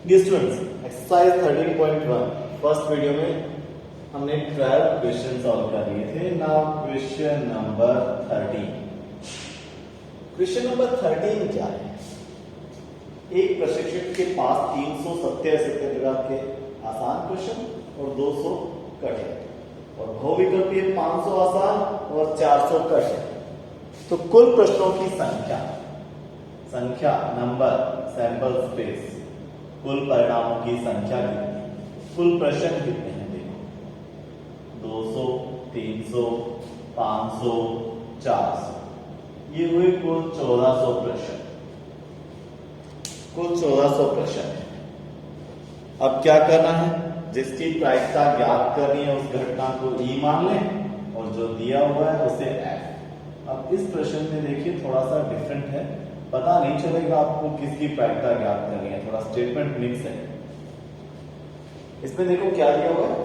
Dear students, exercise 13.1 first video में हमने 12 question solve कर लिए थे। Now question number 13। Question number 13 क्या है? एक प्रशिक्षक के पास 370 प्रकार के आसान प्रश्न और 200 कठिन और बहुविकल्पीय 500 आसान और 400 कठिन। तो कुल प्रश्नों की संख्या नंबर सैंपल स्पेस, कुल परिणामों की संख्या कितनी, कुल प्रश्न कितने हैं? देखो 200, 300, 500, 400, ये हुए कुल 1400 प्रश्न। कुल 1400 प्रश्न है। अब क्या करना है? जिसकी प्रायिकता ज्ञात करनी है उस घटना को ई मान लें और जो दिया हुआ है उसे एफ। अब इस प्रश्न में देखिए थोड़ा सा डिफरेंट है, पता नहीं चलेगा आपको किसकी प्रायिकता ज्ञात करनी है, थोड़ा स्टेटमेंट मिक्स है। इसमें देखो क्या दिया हुआ है,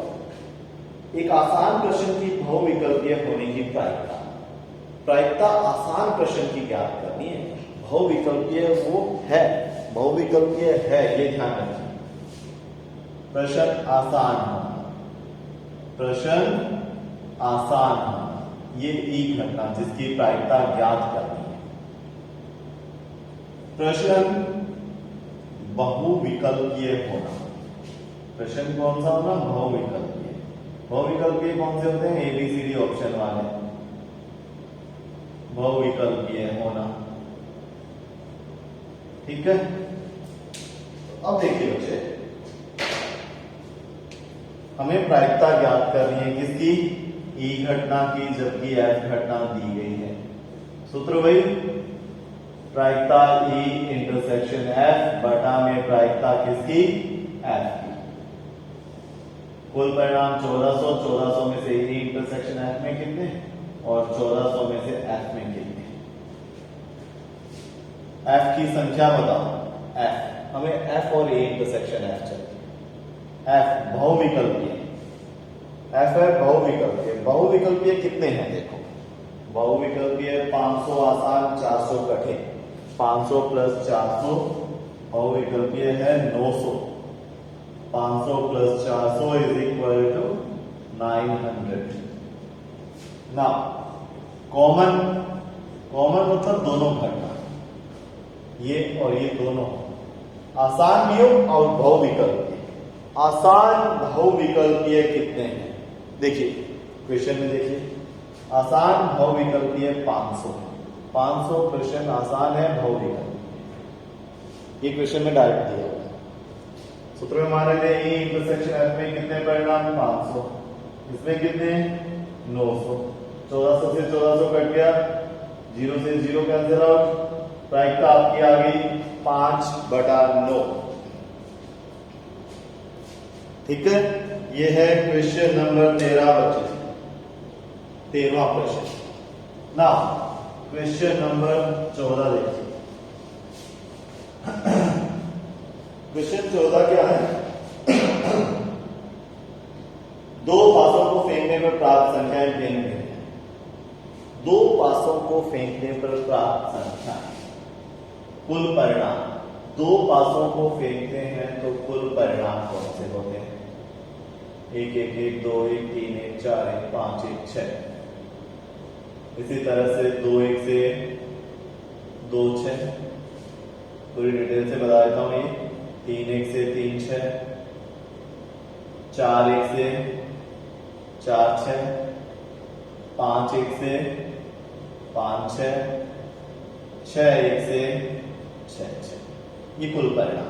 एक आसान प्रश्न की बहुविकल्पीय होने की प्रायिकता आसान प्रश्न की ज्ञात करनी है। बहुविकल्पीय वो है, बहुविकल्पीय है, ये ध्यान रखिए। प्रश्न आसान होना, प्रश्न आसान होना, ये ई घटना जिसकी प्रायिकता ज्ञात करनी है। प्रश्न बहुविकल्पीय होना, प्रश्न कौन सा होना? बहुविकल्पीय। बहुविकल्पीय कौन से होते हैं? एबीसीडी ऑप्शन वाले। बहुविकल्पीय होना, ठीक है। अब देखिए बच्चे, हमें प्रायिकता ज्ञात करनी है किसकी? ई घटना की, जबकि एफ घटना दी गई है। सूत्र वही, प्रायिकता ई इंटरसेक्शन एफ बटा में प्रायिकता किसकी? एफ की। कुल परिणाम 1400, 1400 में से ई इंटरसेक्शन एफ में कितने और 1400 में से एफ में कितने? एफ की संख्या बताओ। एफ हमें एफ और ए इंटरसेक्शन एफ चाहिए। एफ बहुविकल्पीय, एफ है बहुविकल्पीय। बहुविकल्पीय कितने हैं? देखो बहुविकल्पीय 500 आसान, 400 कठिन। 500 प्लस 400 बहुविकल्पीय है 900। 500 प्लस 400 इज इक्वल टू 900। ना कॉमन, कॉमन मतलब दोनों घटना, ये और ये दोनों आसान भी हो और बहुविकल्पीय। आसान बहुविकल्पीय कितने हैं? देखिए क्वेश्चन में देखिए, आसान बहुविकल्पीय 500। 500 प्रश्न आसान है बहुविकल्पीय, ये क्वेश्चन में डायरेक्ट दिया हुआ है। सूत्र में माना गया ई इंटरसेक्शन एफ में कितने परिणाम? 500। इसमें कितने? 900। 1400 से 1400 कट गया, 0 से 0 कैंसिल आउट। प्रायिकता आपकी आ गई 5/9। ठीक है, ये है क्वेश्चन नंबर 13 बच्चे, 13वां प्रश्न। ना क्वेश्चन नंबर 14 देखिए। क्वेश्चन 14 क्या है? दो पासों को फेंकने पर प्राप्त संख्याएं गिन हैं। दो पासों को फेंकने पर प्राप्त संख्या, कुल परिणाम। दो पासों को फेंकते हैं तो कुल परिणाम कौन से होते हैं? 1 1 1 2 1 3 1 4 1 5 1 6। इसी तरह से 2 1 से 2 6, पूरी डिटेल से बता देता हूं। ये 3 1 से 3 6, 4 1 से 4 6, 5 1 से 5 6, 6 1 से 6 6, ये कुल परिणाम।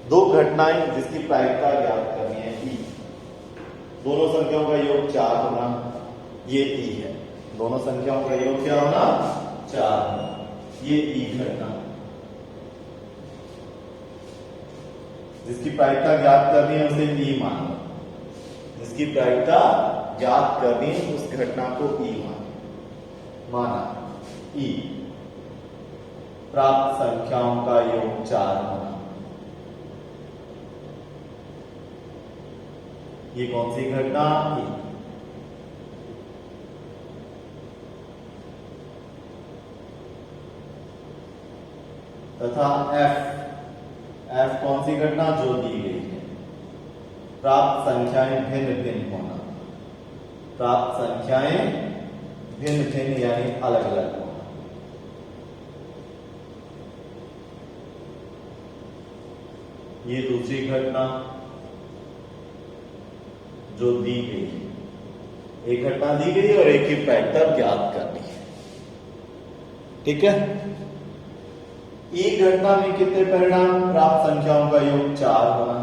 दो घटनाएं जिसकी प्रायिकता ज्ञात करनी है ई। दोनों संख्याओं का योग 4 होना, ये ई है। दोनों संख्याओं का योग क्या होना? 4 होना, ये ई घटना। जिसकी प्रायिकता ज्ञात करनी है उसे ई मानो। जिसकी प्रायिकता ज्ञात करनी है उस घटना को ई माना। ई प्राप्त संख्याओं का योग 4 होना, ये कौन सी घटना? ई। तथा एफ एफ कौन सी घटना जो दी गई है। प्राप्त संख्याएं भिन्न भिन्न होना, प्राप्त संख्याएं भिन्न भिन्न यानी अलग अलग होना। ये दूसरी घटना जो दी गई है, एक घटना दी गई है और एक की प्रायिकता ज्ञात करनी है। ठीक है। ई घटना में कितने परिणाम, प्राप्त संख्याओं का योग 4 होना,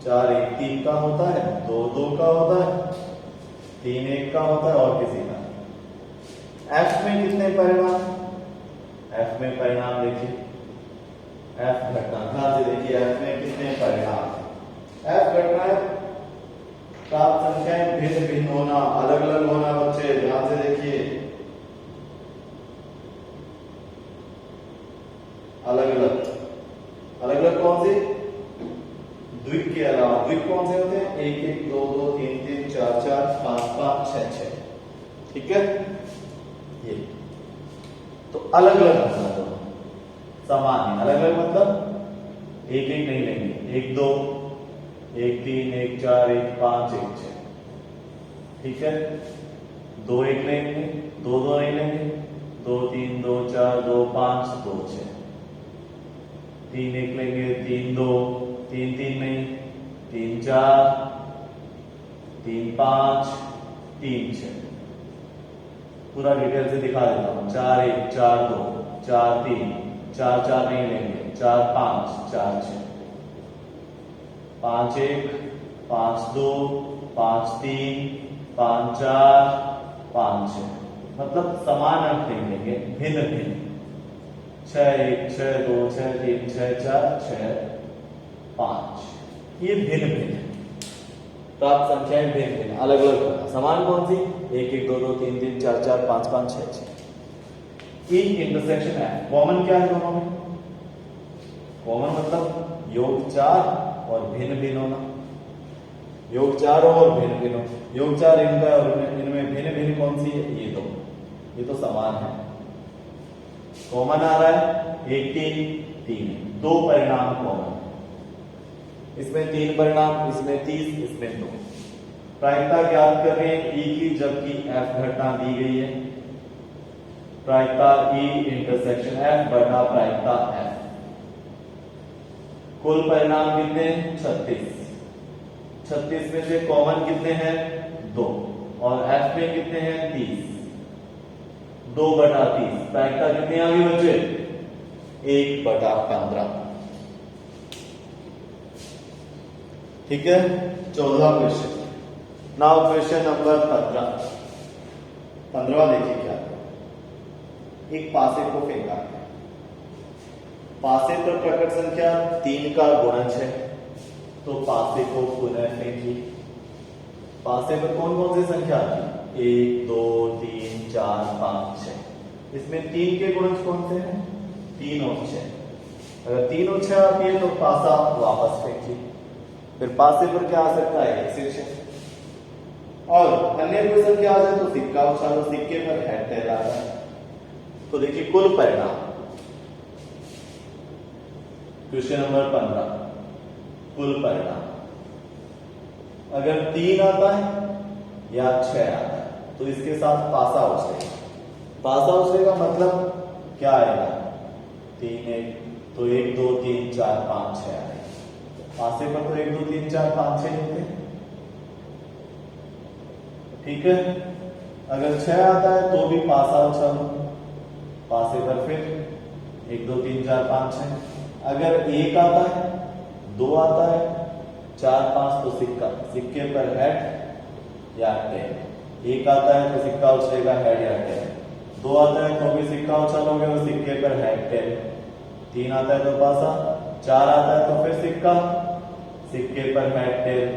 4 1 3 का होता है, 2 2 का होता है, 3 1 का होता है और किसी का। एफ में कितने परिणाम, एफ में परिणाम देखिए, एफ घटना ध्यान से देखिए, एफ में कितने परिणाम, एफ घटना है प्राप्त संख्याएं भिन्न भिन्न होना, अलग अलग होना। बच्चे ध्यान से देखिए, अलग अलग, अलग अलग कौन से, द्विक के अलावा, द्विक कौन से होते हैं, 1 1 2 2 3 3 4 4 5 5 6 6। ठीक है। ये तो अलग अलग होना, तो समान है, अलग अलग मतलब एक एक नहीं लेंगे, 1 2 1 3 1 4 1 5 1 6। ठीक है। 2 1 लेंगे, 2 2 नहीं लेंगे, 2 3 2 4 2 5 2 6। 3 1 लेंगे, 3 2 3 3 नहीं, 3 4 3 5 3 6। पूरा डिटेल से दिखा देता हूं, 4 1 4 2 4 3 4 4 नहीं लेंगे, 4 5 4 6, 5 1 5 2 5 3 5 4 5 6। मतलब समान अंक नहीं लेंगे, भिन्न भिन्न, 6 1 6 2 6 3 6 4 6 5। ये भिन्न भिन्न, प्राप्त संख्याएं भिन्न भिन्न, अलग अलग होना, समान कौन सी, 1 1 2 2 3 3 4 4 5 5 6 6। ई इंटरसेक्शन है, कॉमन क्या है दोनों में, कॉमन मतलब योग 4 और भिन्न भिन्न होना, योग 4 और भिन्न भिन्न, योग 4 इनका और इनमें भिन्न भिन्न कौन सी है, ये दो, ये तो समान है। कॉमन आ रहा है 1 3 3, 2 परिणाम कॉमन, इसमें 3 परिणाम, इसमें 30, इसमें 2। प्रायिकता ज्ञात कर रहे हैं ई की, जबकि एफ घटना दी गई है। प्रायिकता ई इंटरसेक्शन एफ बटा प्रायिकता एफ। कुल परिणाम कितने, 36। 36 में से कॉमन कितने हैं, 2, और एफ में कितने हैं, 30। 2 बटा 30, प्रायिकता कितनी आ गई बच्चे, 1 बटा 15। ठीक है। 14वां क्वेश्चन। नाउ क्वेश्चन नंबर 15 देखिए क्या, एक पासे को फेंका है, पासे पर प्रकट संख्या 3 का गुणज है, तो पासे को पुनः फेंकिए। पासे पर कौन कौन सी संख्या आती है, 1 2 3 4 5 6। इसमें 3 के गुणज कौन से हैं, 3 और 6। अगर 3 और 6 आती है तो पासा वापस फेंकिए। फिर पासे पर क्या आ सकता है, 1 से 6। और अन्य कोई संख्या आ जाए तो सिक्का उछालो, सिक्के पर हेड टेल आ रहा है। तो देखिए कुल परिणाम, क्वेश्चन नंबर 15, कुल परिणाम अगर 3 आता है या 6 आता है तो इसके साथ पासा उछलेगा। पासा उछलेगा मतलब क्या आएगा, 3 1, तो 1 2 3 4 5 6 आएगा। पासे पर तो 1 2 3 4 5 6 होते हैं। ठीक है। अगर 6 आता है तो भी पासा उछालो, पासे पर फिर 1 2 3 4 5 6। अगर 1 आता है, 2 आता है, 4 5 तो सिक्का, सिक्के पर हेड या टेल। 1 आता है तो सिक्का उछलेगा, हेड या टेल। 2 आता है तो भी सिक्का उछालोगे और सिक्के पर हेड टेल। 3 आता है तो पासा, 4 आता है तो फिर सिक्का, सिक्के पर हेड टेल।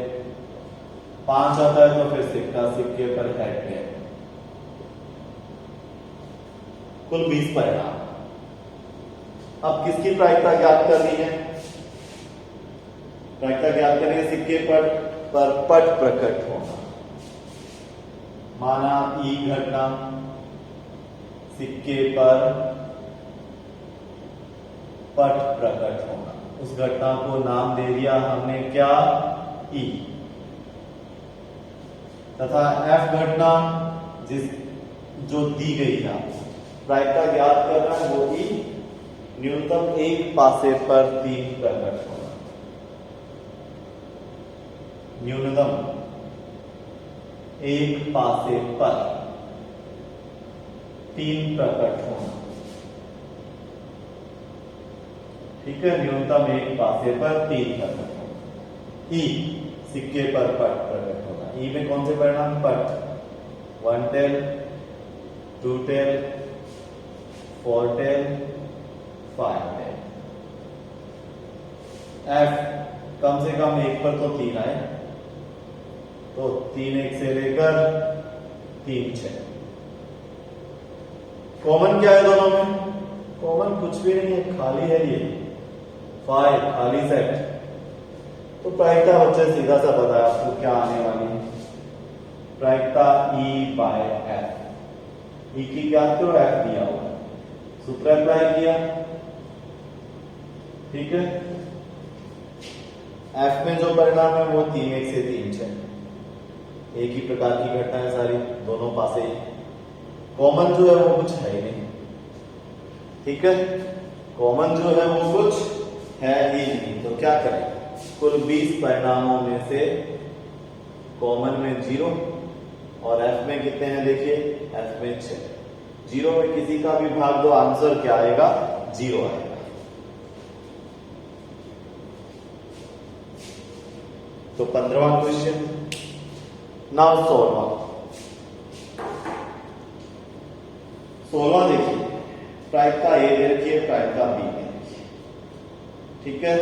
5 आता है तो फिर सिक्का, सिक्के पर हेड टेल। कुल 20 परिणाम। अब किसकी प्रायिकता ज्ञात करनी है, प्रायिकता ज्ञात करनी है सिक्के पर पट प्रकट होना। माना ई घटना सिक्के पर पट प्रकट होना, उस घटना को नाम दे दिया हमने क्या, ई। तथा एफ घटना जो दी गई है, प्रायिकता ज्ञात करना है वो ई, न्यूनतम एक पासे पर 3 प्रकट होना, न्यूनतम एक पासे पर 3 प्रकट होना। ठीक है, न्यूनतम एक पासे पर 3 प्रकट होना। ई सिक्के पर पट प्रकट होना। ई में कौन से परिणाम, पट, 1 tail, 2 tail, 4 tail, 5 tail. F कम से कम एक पर तो 3 आए, तो 3 1 से लेकर 3 6। कॉमन क्या है दोनों में, कॉमन कुछ भी नहीं है, खाली है ये 5, खाली सेट। तो प्रायिकता बच्चे सीधा सा पता है आपको क्या आने वाली है, प्रायिकता ई बाय एफ। ई की क्या तो एफ दिया हुआ, सूत्र अप्लाई किया। ठीक है, एफ में जो परिणाम है वो 3 1 से 3 6, एक ही प्रकार की घटना है सारी, दोनों पासे ही। कॉमन जो है वो कुछ है ही नहीं। ठीक है, कॉमन जो है वो कुछ है ही नहीं, तो क्या करें, कुल 20 परिणामों में से कॉमन में 0 और एफ में कितने हैं देखिए, एफ में 6। 0 में किसी का भी भाग दो, आंसर क्या आएगा, 0 आएगा। तो 15वां क्वेश्चन, नाउ 16वां देखिए, प्रायिकता ए दे रखी है, प्रायिकता बी दे रखी है। ठीक है,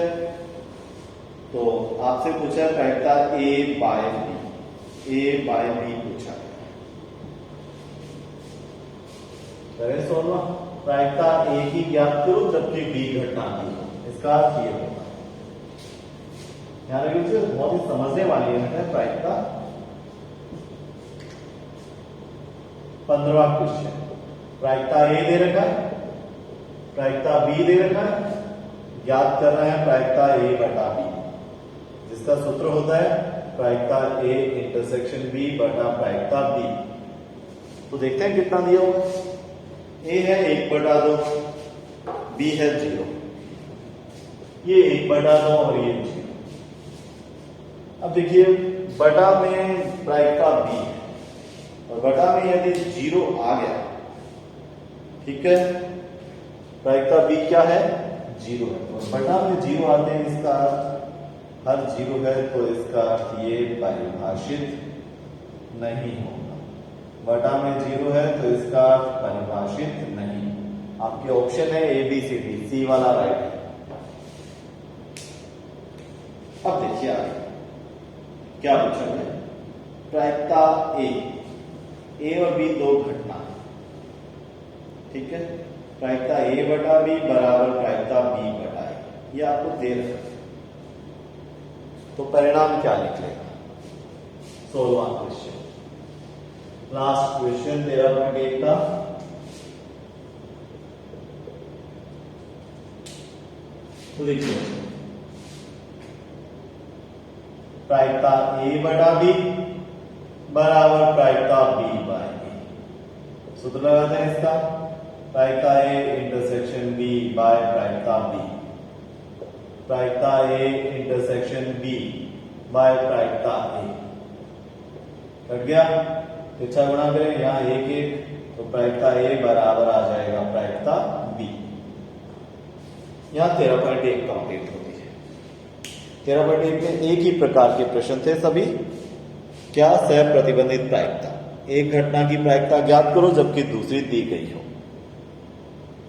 तो आपसे पूछा है प्रायिकता ए बाय बी, ए बाय बी पूछा है। करें 16वां, प्रायिकता ए की ज्ञात करो जबकि बी घटना की हो, इसका अर्थ ये होगा। ध्यान रखिए, बहुत ही समझने वाली है प्रायिकता। 15वां क्वेश्चन, प्रायिकता ए दे रखा है, प्रायिकता बी दे रखा है, ज्ञात करना है प्रायिकता ए बटा बी, जिसका सूत्र होता है प्रायिकता ए इंटरसेक्शन बी बटा प्रायिकता बी। तो देखते हैं कितना दिया हुआ है। ए है 1/2, बी है 0, ये 1/2 और ये 0। अब देखिए बटा में प्रायिकता बी है और बटा में यदि 0 आ गया, ठीक है, प्रायिकता बी क्या है, 0 है, और बटा में 0 आते हैं, इसका हर 0 है तो इसका अर्थ ये परिभाषित नहीं होगा। बटा में 0 है तो इसका अर्थ परिभाषित नहीं। आपके ऑप्शन है ए बी सी डी, सी वाला राइट है। अब देखिए आगे क्या पूछा है, प्रायिकता ए और बी दो घटना है, ठीक है, प्रायिकता ए बटा बी बराबर प्रायिकता बी बटा ए, ये आपको दे रखा है। तो परिणाम क्या निकलेगा, 16वां क्वेश्चन, लास्ट क्वेश्चन 13.1 का। तो देखिए प्रायिकता ए बटा बी बराबर प्रायिकता बी बाय ए। सूत्र लगाते हैं इसका, प्रायिकता ए इंटरसेक्शन बी बाय प्रायिकता बी, प्रायिकता ए इंटरसेक्शन बी बाय प्रायिकता ए। कट गया, अच्छा गुणा करें यहां 1 1, तो प्रायिकता ए बराबर आ जाएगा प्रायिकता बी। यहां 13.1 कंप्लीट होती है। 13.1 में एक ही प्रकार के प्रश्न थे सभी, क्या, सह प्रतिबंधित प्रायिकता, एक घटना की प्रायिकता ज्ञात करो जबकि दूसरी दी गई हो।